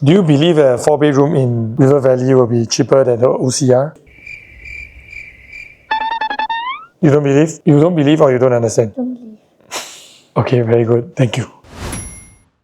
Do you believe a 4-bedroom in River Valley will be cheaper than the OCR? You don't believe? You don't believe or you don't understand? Don't believe. Okay, very good. Thank you.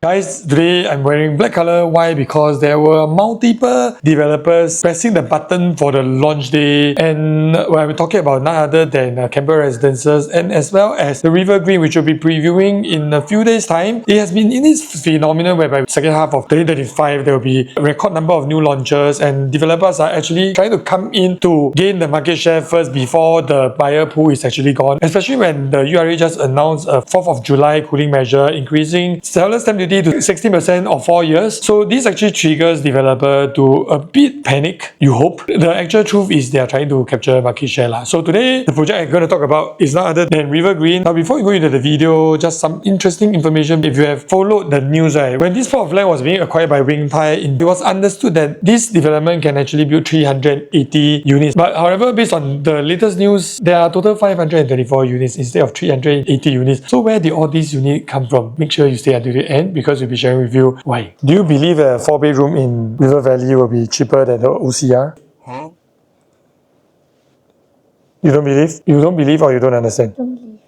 Guys, today I'm wearing black color. Why? Because there were multiple developers pressing the button for the launch day, and we're talking about none other than Canberra Residences and as well as the RiverGreen, which we'll be previewing in a few days' time. It has been in this phenomenon where by second half of 2025 there will be a record number of new launches, and developers are actually trying to come in to gain the market share first before the buyer pool is actually gone. Especially when the URA just announced a 4th of July cooling measure, increasing seller's stamp duty to 60% of 4 years. So this actually triggers developer to a bit panic, you hope. The actual truth is they are trying to capture market share lah. So today, the project I'm going to talk about is not other than RiverGreen. Now before we go into the video, just some interesting information. If you have followed the news, right, when this plot of land was being acquired by Wing Tai, it was understood that this development can actually build 380 units. But however, based on the latest news, there are total 534 units instead of 380 units. So where did all these units come from? Make sure you stay until the end because we'll be sharing with you why. Do you believe a 4-bedroom in River Valley will be cheaper than the OCR? Huh? You don't believe? You don't believe or you don't understand? Don't believe.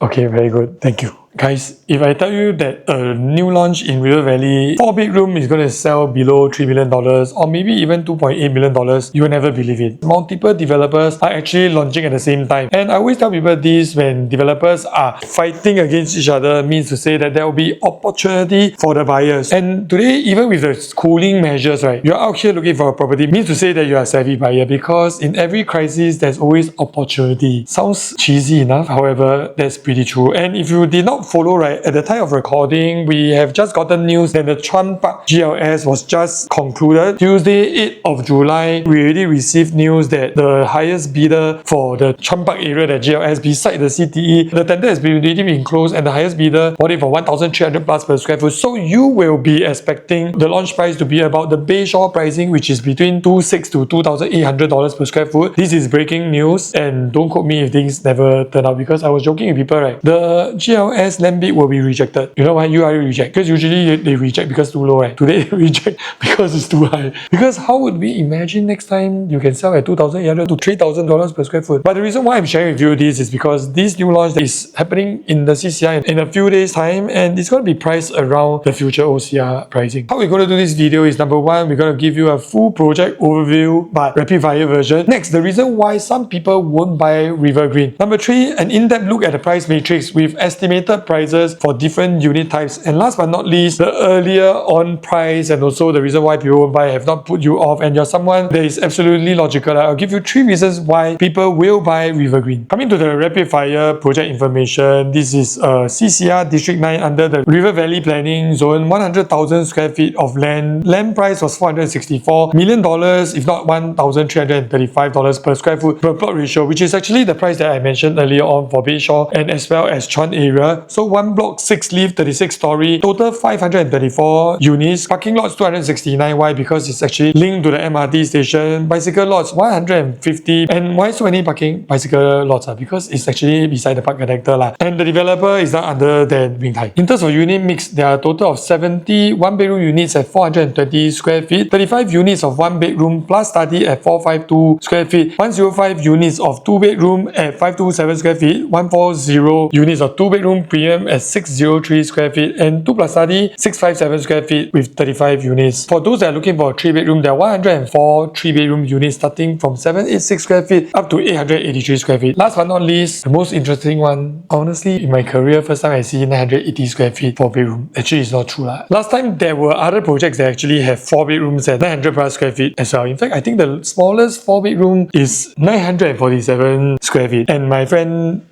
Okay, very good. Thank you. Guys, if I tell you that a new launch in River Valley 4-bedroom is going to sell below $3 million or maybe even $2.8 million, you will never believe it. Multiple developers are actually launching at the same time. And I always tell people this: when developers are fighting against each other, means to say that there will be opportunity for the buyers. And today, even with the cooling measures, right, you're out here looking for a property, means to say that you're a savvy buyer, because in every crisis, there's always opportunity. Sounds cheesy enough, however, that's pretty true. And if you did not follow, right, at the time of recording, we have just gotten news that the Chuan Park GLS was just concluded. Tuesday, 8th of July, we already received news that the highest bidder for the Chuan Park area, the GLS, beside the CTE, the tender has already been closed, and the highest bidder bought it for 1,300 plus per square foot. So you will be expecting the launch price to be about the Bayshore pricing, which is between $2,600 to $2,800 per square foot. This is breaking news, and don't quote me if things never turn out, because I was joking with people, right? The GLS land bid will be rejected. You know why you are reject? Because usually they reject because it's too low, right? Today they reject because it's too high. Because how would we imagine next time you can sell at $2,800 to $3,000 per square foot? But the reason why I'm sharing with you this is because this new launch is happening in the CCI in a few days time, and it's going to be priced around the future OCR pricing. How we're going to do this video is, number one, we're going to give you a full project overview but rapid fire version. Next, the reason why some people won't buy RiverGreen. Number three, an in-depth look at the price matrix with estimated prices for different unit types. And last but not least, the earlier on price and also the reason why people won't buy have not put you off, and you're someone that is absolutely logical. I'll give you 3 reasons why people will buy RiverGreen. Coming to the rapid fire project information, this is CCR District 9 under the River Valley Planning Zone, 100,000 square feet of land. Land price was $464 million, if not $1,335 per square foot per plot ratio, which is actually the price that I mentioned earlier on for Bayshore and as well as Chuan area. So one block, 6 lift, 36 story, total 534 units. Parking lots 269. Why? Because it's actually linked to the MRT station. Bicycle lots 150. And why so many bicycle lots? Because it's actually beside the park connector lah. And the developer is not other than Wing Tai. In terms of unit mix, there are a total of 70 1-bedroom units at 420 square feet, 35 units of 1-bedroom plus study at 452 square feet, 105 units of 2-bedroom at 527 square feet, 140 units of 2-bedroom premium at 603 square feet, and 2 plus study 657 square feet with 35 units. For those that are looking for a 3-bedroom, there are 104 3-bedroom units starting from 786 square feet up to 883 square feet. Last but not least, the most interesting one, honestly, in my career, first time I see 980 square feet 4-bedroom. Actually, it's not true lah. Last time there were other projects that actually have 4 bedrooms at 900 plus square feet as well. In fact, I think the smallest 4-bedroom is 947 square feet. And my friend...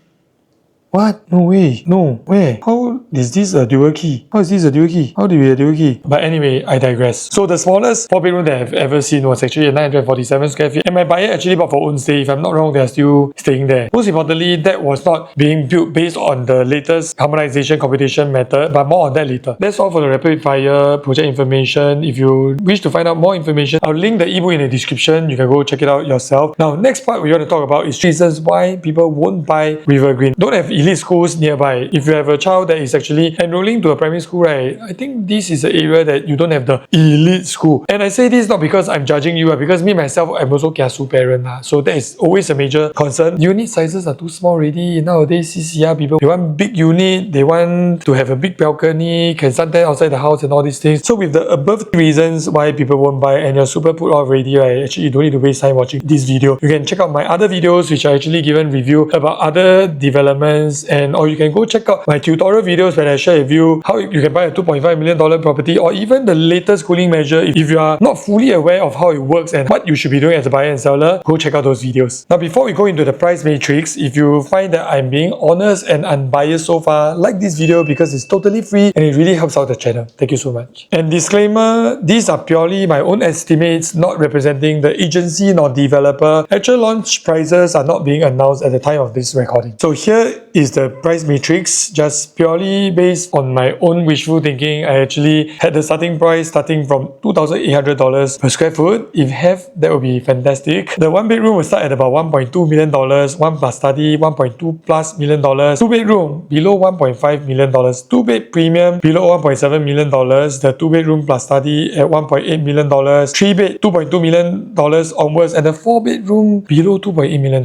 What? No way. No. Where? How is this a dual key? How is this a dual key? How do you get a dual key? But anyway, I digress. So the smallest 4-bedroom that I've ever seen was actually a 947 square feet. And my buyer actually bought for own stay. If I'm not wrong, they're still staying there. Most importantly, that was not being built based on the latest harmonization computation method, but more on that later. That's all for the rapid fire project information. If you wish to find out more information, I'll link the ebook in the description. You can go check it out yourself. Now, next part we're going to talk about is reasons why people won't buy RiverGreen. Don't have elite schools nearby. If you have a child that is actually enrolling to a primary school, right, I think this is the area that you don't have the elite school. And I say this not because I'm judging you, because me myself, I'm also kiasu parent. So that is always a major concern. Unit sizes are too small already. Nowadays, CCR people, they want big unit, they want to have a big balcony, can suntan outside the house and all these things. So with the above reasons why people won't buy and you're super put off already, right, actually you don't need to waste time watching this video. You can check out my other videos which are actually given review about other developments, and or you can go check out my tutorial videos where I share with you how you can buy a $2.5 million property, or even the latest cooling measure. If you are not fully aware of how it works and what you should be doing as a buyer and seller, go check out those videos. Now before we go into the price matrix, if you find that I'm being honest and unbiased so far, like this video because it's totally free and it really helps out the channel. Thank you so much. And disclaimer, these are purely my own estimates, not representing the agency nor developer. Actual launch prices are not being announced at the time of this recording. So here is the price matrix, just purely based on my own wishful thinking. I actually had the starting price starting from $2,800 per square foot. If have, that would be fantastic. The one bedroom will start at about $1.2 million, 1 plus study $1.2 plus million, 2 bedroom below $1.5 million, 2 bed premium below $1.7 million, the 2 bedroom plus study at $1.8 million, 3 bed $2.2 million onwards, and the 4 bedroom below $2.8 million.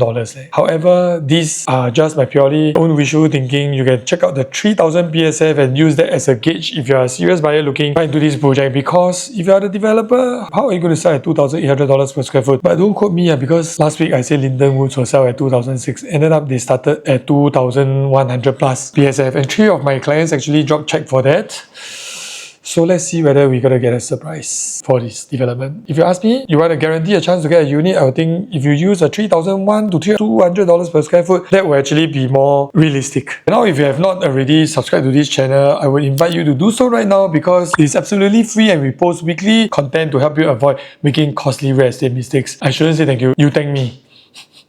However, these are just my purely own visual thinking. You can check out the 3000 PSF and use that as a gauge if you are a serious buyer looking into this project, because if you are the developer, how are you going to sell at $2,800 per square foot? But don't quote me, because last week I said Linden Woods will sell at 2006. Ended up they started at 2100 plus PSF, and 3 of my clients actually dropped check for that. So let's see whether we're going to get a surprise for this development. If you ask me, you want to guarantee a chance to get a unit, I would think if you use a $3,001 to $200 per square foot, that will actually be more realistic. Now, if you have not already subscribed to this channel, I would invite you to do so right now, because it's absolutely free and we post weekly content to help you avoid making costly real estate mistakes. I shouldn't say thank you, you thank me.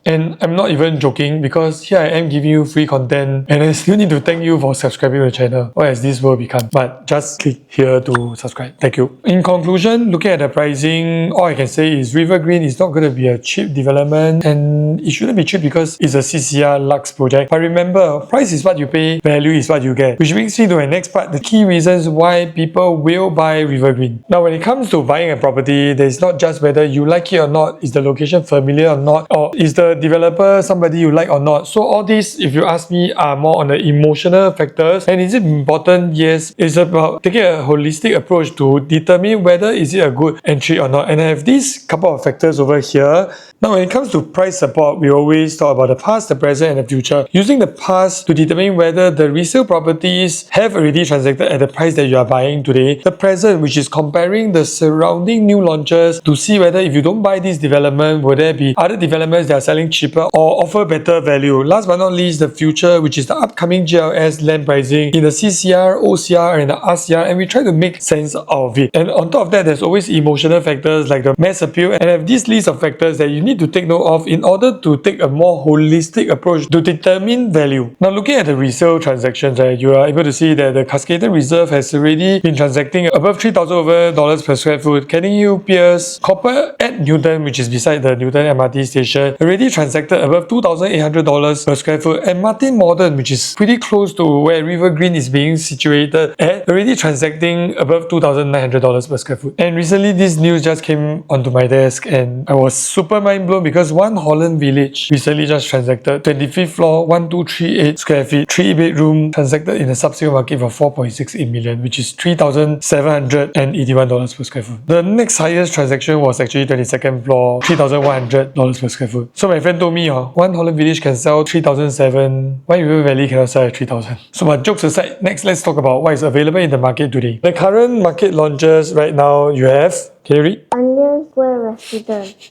And I'm not even joking, because here I am giving you free content and I still need to thank you for subscribing to the channel. What has this world become? But just click here to subscribe. Thank you. In conclusion, looking at the pricing, all I can say is RiverGreen is not going to be a cheap development, and it shouldn't be cheap because it's a CCR Lux project. But remember, price is what you pay, value is what you get. Which brings me to my next part, the key reasons why people will buy RiverGreen. Now when it comes to buying a property, there's not just whether you like it or not, is the location familiar or not, or is the developer somebody you like or not. So all these, if you ask me, are more on the emotional factors. And is it important? Yes. It's about taking a holistic approach to determine whether is it a good entry or not. And I have these couple of factors over here. Now when it comes to price support, we always talk about the past, the present and the future. Using the past to determine whether the resale properties have already transacted at the price that you are buying today. The present, which is comparing the surrounding new launches to see whether if you don't buy this development, will there be other developments that are selling cheaper or offer better value. Last but not least, the future, which is the upcoming GLS land pricing in the CCR, OCR and the RCR, and we try to make sense of it. And on top of that, there's always emotional factors like the mass appeal, and I have this list of factors that you need to take note of in order to take a more holistic approach to determine value. Now looking at the resale transactions, you are able to see that the Cascaded Reserve has already been transacting above $3,000 per square foot. Canning Hill Pierce, Copper at Newton, which is beside the Newton MRT station, already transacted above $2,800 per square foot, and Martin Modern, which is pretty close to where RiverGreen is being situated at, already transacting above $2,900 per square foot. And recently this news just came onto my desk and I was super mind blown, because One Holland Village recently just transacted 25th floor, 1238 square feet, 3 bedroom, transacted in the sub-sale market for $4.68 million, which is $3,781 per square foot. The next highest transaction was actually 22nd floor, $3,100 per square foot. So my friend told me, One Holland Village can sell $3,700, why River Valley cannot sell at $3,000? So but jokes aside, next let's talk about what is available in the market today. The current market launches right now, you have, can you read? Onion Square Residence.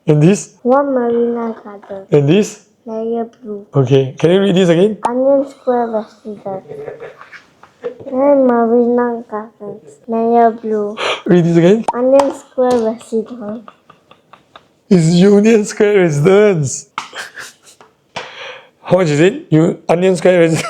And this? One Marina Garden. And this? Layer Blue. Okay, can you read this again? Onion Square Residence. And Marina Gardens. Layer Blue. Read this again? Onion Square Residence. It's Union Square Residence. How much is it? Onion Square Residence.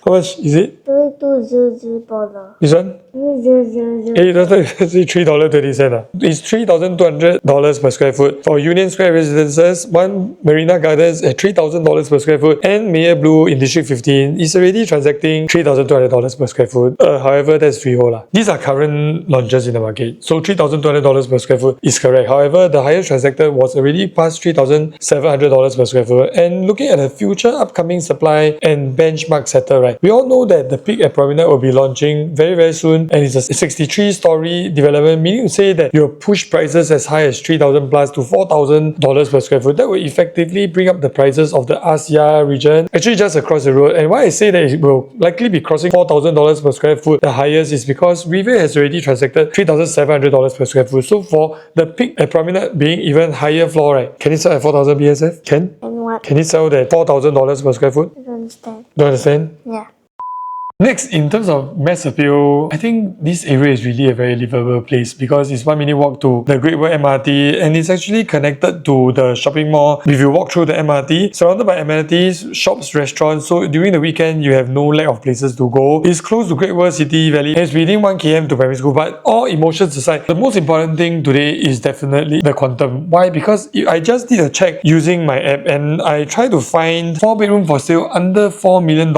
How much is it? $3200. This one? It doesn't say $3.20. It's $3,200 per square foot. For Union Square Residences, One Marina Gardens at $3,000 per square foot, and Mayor Blue in District 15 is already transacting $3,200 per square foot. However, that's freehold. These are current launches in the market. So $3,200 per square foot is correct. However, the highest transacted was already past $3,700 per square foot. And looking at the future upcoming supply and benchmark setter, right? We all know that the Peak at Promenade will be launching very, very soon, and it's a 63-story development, meaning to say that you'll push prices as high as $3,000 plus to $4,000 per square foot. That will effectively bring up the prices of the Asia region, actually just across the road. And why I say that it will likely be crossing $4,000 per square foot, the highest, is because River has already transacted $3,700 per square foot. So for the Peak at Promenade being even higher floor, right? Can it sell at 4,000 BSF? Can? And what? Can it sell at $4,000 per square foot? I don't understand. Don't understand? Yeah. Next, in terms of mass appeal, I think this area is really a very livable place because it's 1 minute walk to the Great Wall MRT, and it's actually connected to the shopping mall. If you walk through the MRT, surrounded by amenities, shops, restaurants, so during the weekend you have no lack of places to go. It's close to Great Wall City Valley, and it's within 1 km to primary school. But all emotions aside, the most important thing today is definitely the quantum. Why? Because I just did a check using my app, and I tried to find 4-bedroom for sale under $4 million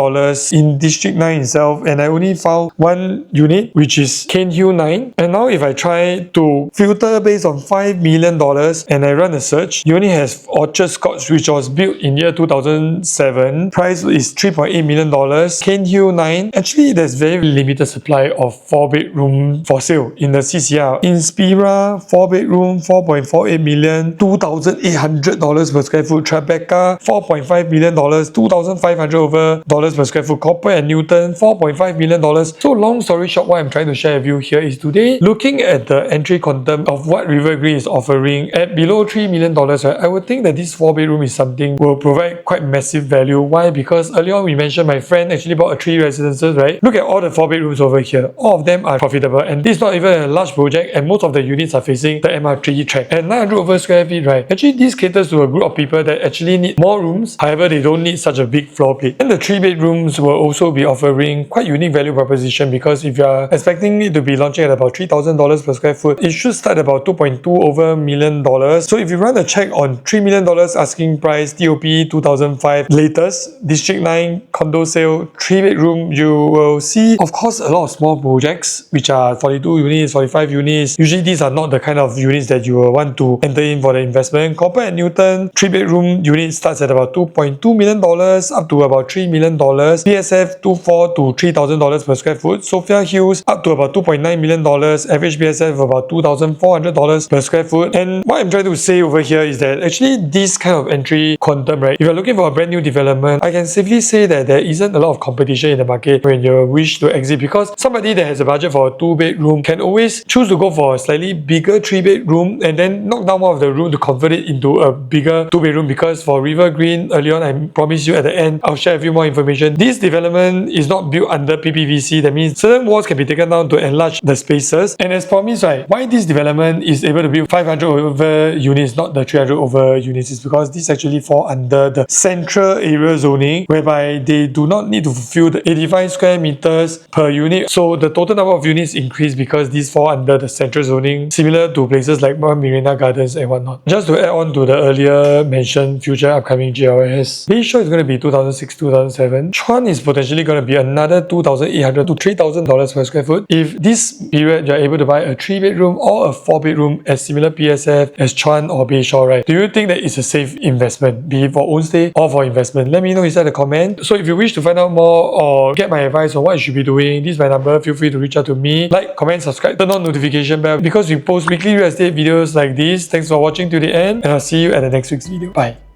in District 9 itself, and I only found one unit, which is Canehill 9. And now if I try to filter based on $5 million and I run a search, you only have Orchard Scotts, which was built in year 2007. Price is $3.8 million. Canehill 9, actually there's very limited supply of 4-bedroom for sale in the CCR. Inspira 4-bedroom, $4.48 million, $2,800 per square foot. Tribeca $4.5 million, $2,500 per square foot. Copper and Newton $4.5 million. So long story short, what I'm trying to share with you here is today, looking at the entry quantum of what RiverGreen is offering at below $3 million, right, I would think that this 4-bedroom is something will provide quite massive value. Why? Because earlier on we mentioned my friend actually bought a 3 residences, right? Look at all the 4-bedrooms over here. All of them are profitable, and this is not even a large project, and most of the units are facing the MR3 track. And 900 over square feet, right? Actually, this caters to a group of people that actually need more rooms. However, they don't need such a big floor plate. And the 3-bedrooms will also be offering quite unique value proposition, because if you are expecting it to be launching at about $3,000 per square foot, it should start about $2.2 over million. So if you run a check on $3 million asking price, TOP 2005, latest District 9 condo sale, 3-bedroom, you will see, of course, a lot of small projects which are 42 units, 45 units. Usually these are not the kind of units that you will want to enter in for the investment. Copper and Newton 3-bedroom unit starts at about $2.2 million up to about $3 million. PSF $2,400 to $3,000 per square foot. Sophia Hills up to about $2.9 million. Average PSF about $2,400 per square foot. And what I'm trying to say over here is that actually this kind of entry quantum, right, if you're looking for a brand new development, I can safely say that there isn't a lot of competition in the market when you wish to exit, because somebody that has a budget for a 2-bedroom can always choose to go for a slightly bigger 3-bedroom and then knock down one of the room to convert it into a bigger 2-bedroom. Because for RiverGreen, early on I promised you at the end I'll share with you more information. This development is not built under PPVC. That means certain walls can be taken down to enlarge the spaces. And as promised, right, why this development is able to build 500 over units, not the 300 over units, is because this actually fall under the central area zoning, whereby they do not need to fulfill the 85 square meters per unit. So the total number of units increase because these fall under the central zoning, similar to places like Marina Gardens and whatnot. Just to add on to the earlier mentioned future upcoming GLS, Bayshore is going to be 2006-2007. Chuan is potentially going to be another $2,800 to $3,000 per square foot. If this period you're able to buy a 3-bedroom or a 4-bedroom at similar PSF as Chuan or Bayshore, right, do you think that it's a safe investment, be it for own stay or for investment? Let me know inside the comment. So if you wish to find out more or get my advice on what you should be doing, this is my number. Feel free to reach out to me. Like, comment, subscribe, turn on notification bell, because we post weekly real estate videos like this. Thanks for watching to the end, and I'll see you at the next week's video. Bye.